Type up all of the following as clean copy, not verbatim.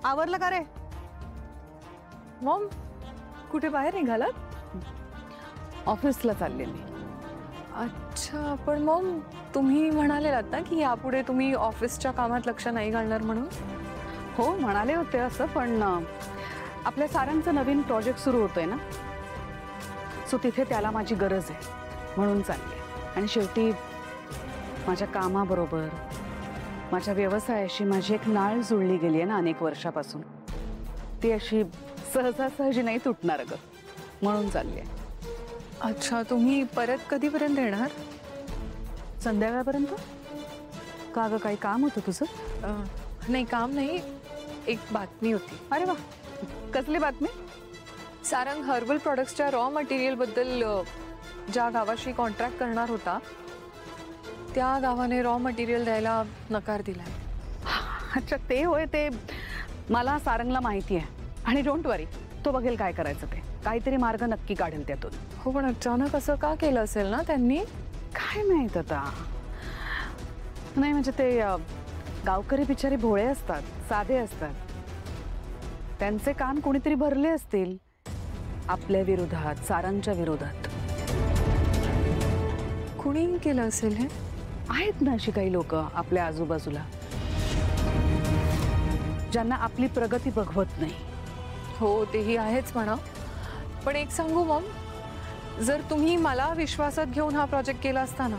आवरलं का रे? मॉम कुठे बाहेर निघालात? ऑफिसला चालले मी. अच्छा, पण मॉम तुम्ही म्हणालेलात ना की यापुढे तुम्ही ऑफिसच्या कामात लक्ष नाही घालणार म्हणून. हो म्हणाले होते असं, पण आपल्या सारांचं नवीन प्रोजेक्ट सुरू होतोय ना, सो तिथे त्याला माझी गरज आहे म्हणून चालले. आणि शेवटी माझ्या कामाबरोबर माझ्या व्यवसायाशी माझी एक नाळ जुळली गेली आहे ना अनेक वर्षापासून. ती अशी सहजासहजी नाही तुटणार ग, म्हणून चालली आहे. अच्छा, तुम्ही परत कधीपर्यंत येणार? संध्याकाळपर्यंत. का ग, काही काम होतं तुझं? नाही, काम नाही, एक बातमी होती. अरे वा, कसली बातमी? सारंग हर्बल प्रोडक्ट्सच्या रॉ मटेरियल बद्दल ज्या गावाशी कॉन्ट्रॅक्ट करणार होता त्या गावाने रॉ मटेरियल द्यायला नकार दिलाय. अच्छा ते होय, ते मला सारंगला माहिती आहे. आणि डोंट वरी, तो बघेल काय करायचं ते, काहीतरी मार्ग नक्की काढेल त्यातून. हो, पण अचानक असं का केलं असेल ना त्यांनी? काय माहित आता. नाही म्हणजे ते गावकरी बिचारी भोळे असतात, साधे असतात. त्यांचे कान कोणीतरी भरले असतील आपल्या विरोधात, सारंगच्या विरोधात. कुणी केलं असेल हे? आहेत ना अशी काही लोक आपल्या आजूबाजूला, ज्यांना आपली प्रगती बघवत नाही. हो, तेही आहेच म्हणा. पण एक सांगू मॉम, जर तुम्ही मला विश्वासात घेऊन हा प्रोजेक्ट केला असता ना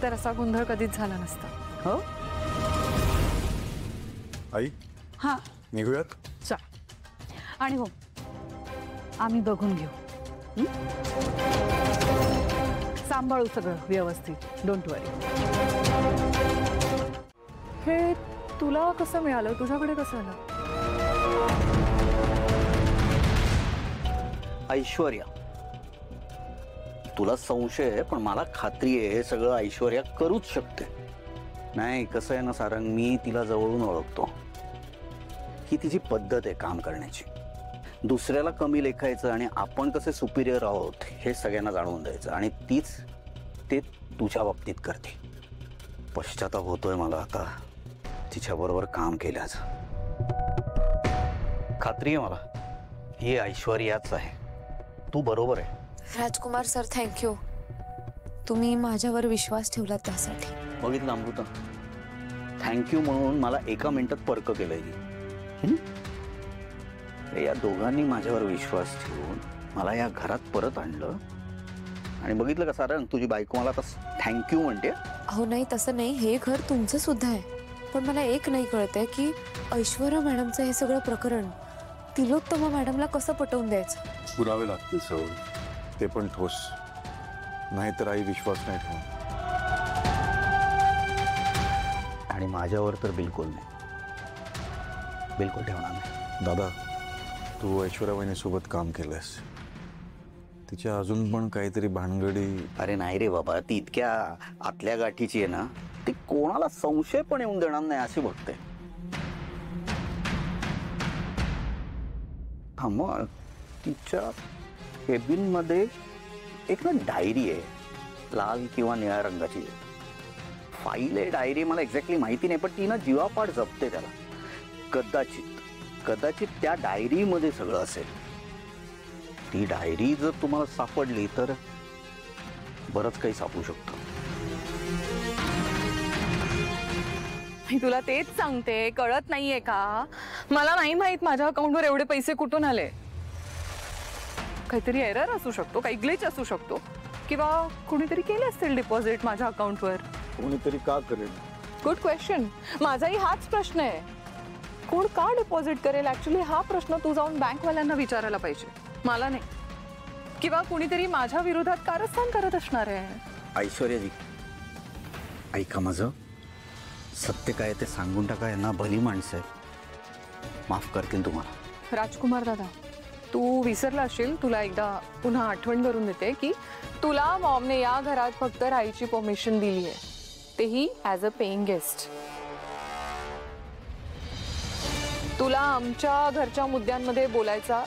तर असा गोंधळ कधीच झाला नसता. हो आई, हां निघूयात. चल. आणि हो, आम्ही बघून घेऊ. सांभाळू सगळं व्यवस्थित, डोंट वरी. हे तुला कसं मिळालं? तुझ्याकडे कसं आलं? ऐश्वर्या, तुला संशय आहे पण मला खात्री आहे हे सगळं ऐश्वर्या करूच शकते. नाही, कसं आहे ना सारंग, मी तिला जवळून ओळखतो. ही तिची पद्धत आहे काम करण्याची. दुसऱ्याला कमी लेखायचं आणि आपण कसे सुपिरियर आहोत हे सगळ्यांना जाणवून द्यायचं, आणि तीच ते तुझ्या बाबतीत करते. पश्चाताप होतोय मला आता तिच्याबरोबर काम केल्याचं. खात्री आहे मला ही ऐश्वर्याच आहे. तू बरोबर आहे. राजकुमार सर, थँक्यू. तुम्ही माझ्यावर विश्वास ठेवला त्यासाठी. बघितलं अमृता, थँक्यू म्हणून मला एका मिनिटात परक केलंय. या दोघांनी माझ्यावर विश्वास ठेवून मला या घरात परत आणलं. आणि बघितलं का सारंग, तुझी बायको मला आता थँक्यू म्हणते. अहो नाही, तसं नाही, हे घर तुमचं सुद्धा आहे. पण मला एक नाही कळतंय की ऐश्वर्या मॅडमचं हे सगळं प्रकरण तिलोत्तमा मॅडमला कसं पटवून द्यायचं. पुरावे लागतील सर, ते पण ठोस. नाहीतर आई विश्वास नाही ठेवून. आणि माझ्यावर तर बिलकुल नाही, बिलकुल ठेवणार नाही. दादा, तू ऐश्वर्या वहिनीसोबत काम केलंस, तिच्या अजून पण काहीतरी भानगडी. अरे नाही रे बाबा, ती इतक्या आतल्या गाठीची आहे ना, ती कोणाला संशय पण येऊन देणार नाही अशी बघते. हा, मग तिच्या केबिन मध्ये एक ना डायरी आहे, लाल किंवा निळ्या रंगाची फाईल आहे. डायरी मला एक्झॅक्टली माहिती नाही, पण ती ना जीवापाड जपते त्याला. कदाचित त्या डायरीमध्ये सगळं असेल. ती डायरी जर तुम्हाला सापडली तर बरंच काही सापडू शकतं. मी तुला तेच सांगते, कळत नाहीये का? मला नाही माहित माझ्या अकाउंटवर एवढे पैसे कुठून आले. काहीतरी एरर असू शकतो, काही ग्लिच असू शकतो, किंवा कुणीतरी केले असतील डिपॉझिट माझ्या अकाउंटवर. कोणीतरी का करेल? Good question. माझाही हाच प्रश्न आहे. कोण का डिपॉझिट करेल? ऍक्च्युली हा प्रश्न तू जाऊन बँकवाल्यांना विचारायला पाहिजे, मला नाही. किंवा कुणीतरी माझ्या विरोधात कारस्थान करत असणार आहे. ऐश्वर्याजी, ऐका माझं, सत्य काय ते सांगून टाका. यांना भली माणसं आहेत, माफ करतील तुम्हाला. राजकुमार दादा, तू विसरला असशील, तुला एकदा पुन्हा आठवण करून देते की तुला मॉमने या घरात फक्त राहायची परमिशन दिली आहे, तेही ॲज अ पेइंग गेस्ट. तुला आमच्या घरच्या मुद्द्यांमध्ये बोलायचा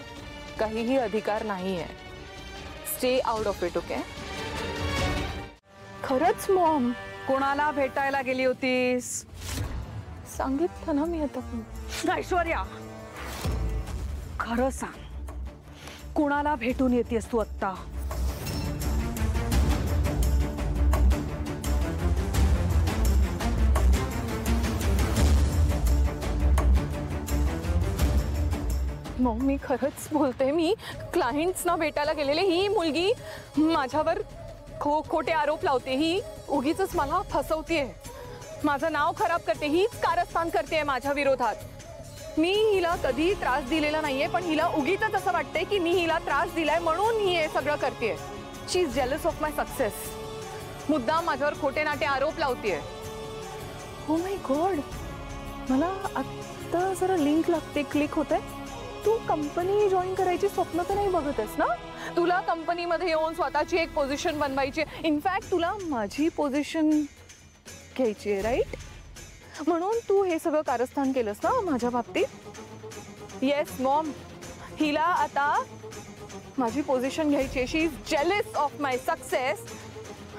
काहीही अधिकार नाही आहे. Stay out of it, okay? खरंच मॉम. कोणाला भेटायला गेली होतीस? सांगितलं ना मी आता. ऐश्वर्या, खरं सांग, कुणाला भेटून येतेस तू आत्ता? मग मी खरंच बोलते, मी क्लायंट्सना भेटायला गेलेले. ही मुलगी माझ्यावर खोटे आरोप लावते, ही उगीच मला फसवतेय, माझं नाव खराब करते, हीच कारस्थान करते माझ्या विरोधात. मी हिला कधी त्रास दिलेला नाहीये, पण हिला उगीच असं वाटतंय की मी हिला त्रास दिलाय म्हणून ही हे सगळं करतेय. She is jealous of my success. मुद्दाम माझ्यावर खोटे नाटे आरोप लावतेय. ओ माय गॉड, मला आता जरा लिंक लागते, क्लिक होते. तू कंपनी जॉईन करायची स्वप्न तर नाही बघतेस ना? तुला कंपनीमध्ये येऊन स्वतःची एक पोझिशन बनवायची. इनफॅक्ट तुला माझी पोझिशन घ्यायची आहे, राईट? म्हणून तू हे सगळं कारस्थान केलंस ना माझ्या बाबतीत. येस मॉम, हिला आता माझी पोझिशन घ्यायची आहे. She is jealous of my success,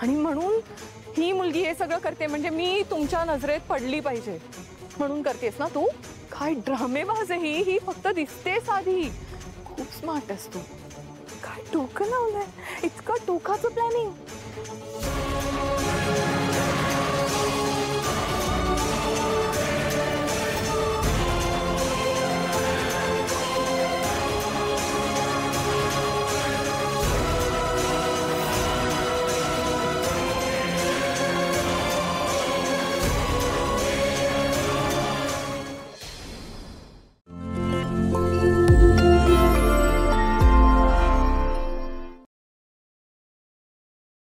आणि म्हणून ही मुलगी हे सगळं करते. म्हणजे मी तुमच्या नजरेत पडली पाहिजे म्हणून करतेस ना तू? काय ड्रामेबाज आहे ही फक्त दिसते साधी. खूप स्मार्ट आहेस तू. काय डोकं लावलंय, इतकं टोकाचं प्लॅनिंग.